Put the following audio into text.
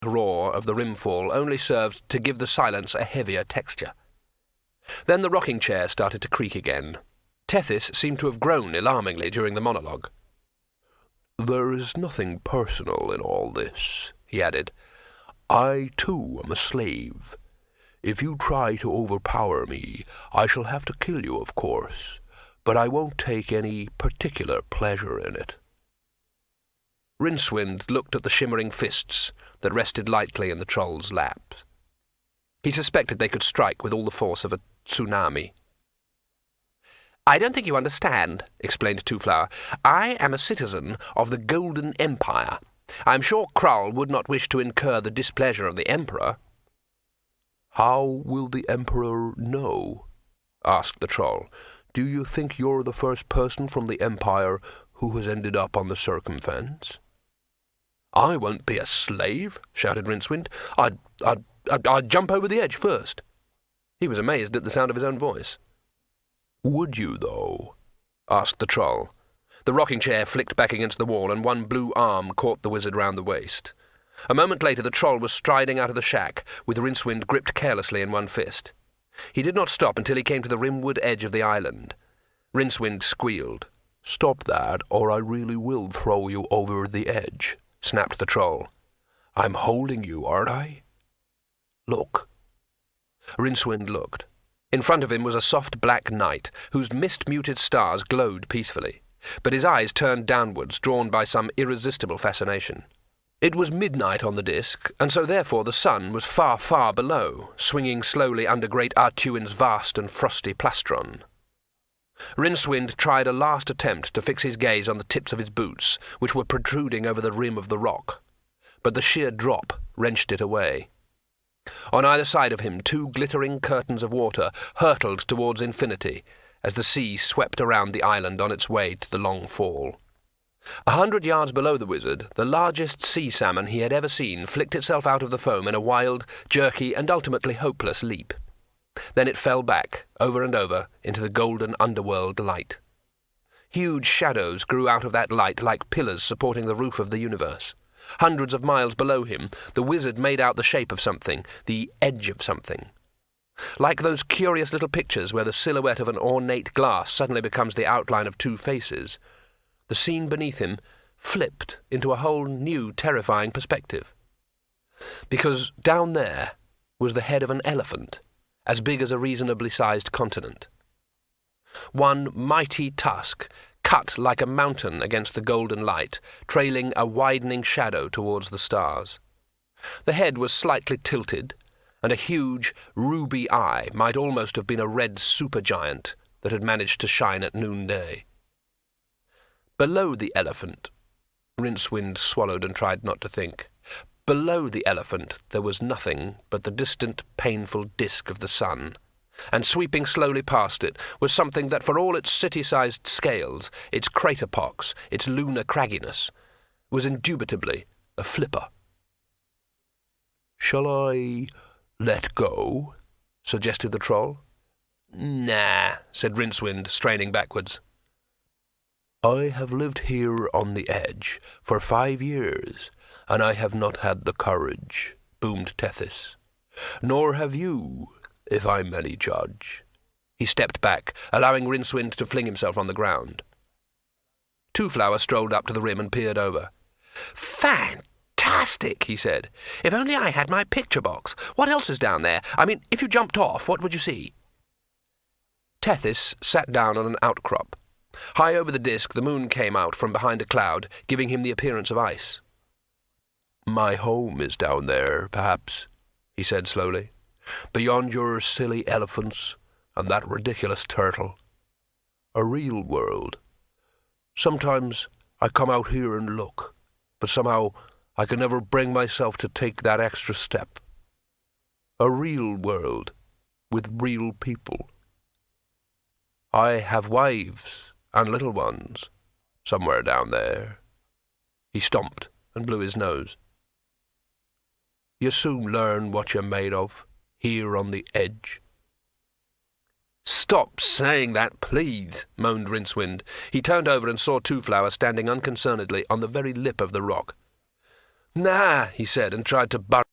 roar of the rimfall only served to give the silence a heavier texture. Then the rocking chair started to creak again. Tethys seemed to have grown alarmingly during the monologue. "There is nothing personal in all this," he added. "I, too, am a slave. If you try to overpower me, I shall have to kill you, of course, but I won't take any particular pleasure in it." Rincewind looked at the shimmering fists that rested lightly in the troll's lap. He suspected they could strike with all the force of a tsunami. "I don't think you understand," explained Two-Flower. "I am a citizen of the Golden Empire. I am sure Krull would not wish to incur the displeasure of the Emperor." "How will the Emperor know?" asked the troll. "Do you think you're the first person from the Empire who has ended up on the circumfence?" "I won't be a slave," shouted Rincewind. I'd jump over the edge first." He was amazed at the sound of his own voice. "Would you, though?" asked the troll. The rocking chair flicked back against the wall, and one blue arm caught the wizard round the waist. A moment later the troll was striding out of the shack, with Rincewind gripped carelessly in one fist. He did not stop until he came to the rimwood edge of the island. Rincewind squealed. "Stop that, or I really will throw you over the edge," snapped the troll. "I'm holding you, aren't I? Look." Rincewind looked. In front of him was a soft black night, whose mist-muted stars glowed peacefully, but his eyes turned downwards, drawn by some irresistible fascination. It was midnight on the disk, and so therefore the sun was far, far below, swinging slowly under great Artuin's vast and frosty plastron. Rincewind tried a last attempt to fix his gaze on the tips of his boots, which were protruding over the rim of the rock, but the sheer drop wrenched it away. On either side of him 2 glittering curtains of water hurtled towards infinity as the sea swept around the island on its way to the Long Fall. 100 yards below the wizard, the largest sea salmon he had ever seen flicked itself out of the foam in a wild, jerky, and ultimately hopeless leap. Then it fell back, over and over, into the golden underworld light. Huge shadows grew out of that light like pillars supporting the roof of the universe. Hundreds of miles below him, the wizard made out the shape of something, the edge of something. Like those curious little pictures where the silhouette of an ornate glass suddenly becomes the outline of 2 faces, the scene beneath him flipped into a whole new terrifying perspective. Because down there was the head of an elephant, as big as a reasonably sized continent. One mighty tusk, cut like a mountain against the golden light, trailing a widening shadow towards the stars. The head was slightly tilted, and a huge, ruby eye might almost have been a red supergiant that had managed to shine at noonday. Below the elephant, Rincewind swallowed and tried not to think. Below the elephant there was nothing but the distant, painful disk of the sun, and sweeping slowly past it was something that, for all its city-sized scales, its crater pox, its lunar cragginess, was indubitably a flipper. "Shall I let go?" suggested the troll. "Nah," said Rincewind, straining backwards. "I have lived here on the edge for 5 years, and I have not had the courage," boomed Tethys. "Nor have you, if I'm any judge." He stepped back, allowing Rincewind to fling himself on the ground. Two-Flower strolled up to the rim and peered over. "Fantastic," he said. "If only I had my picture box. What else is down there? I mean, if you jumped off, what would you see?" Tethys sat down on an outcrop. High over the disk the moon came out from behind a cloud, giving him the appearance of ice. "My home is down there, perhaps," he said slowly. "Beyond your silly elephants and that ridiculous turtle. A real world. Sometimes I come out here and look, but somehow I can never bring myself to take that extra step. A real world, with real people. I have wives and little ones, somewhere down there." He stomped and blew his nose. "You soon learn what you're made of, here on the edge." "Stop saying that, please," moaned Rincewind. He turned over and saw Two-Flower standing unconcernedly on the very lip of the rock. Nah, he said, and tried to burrow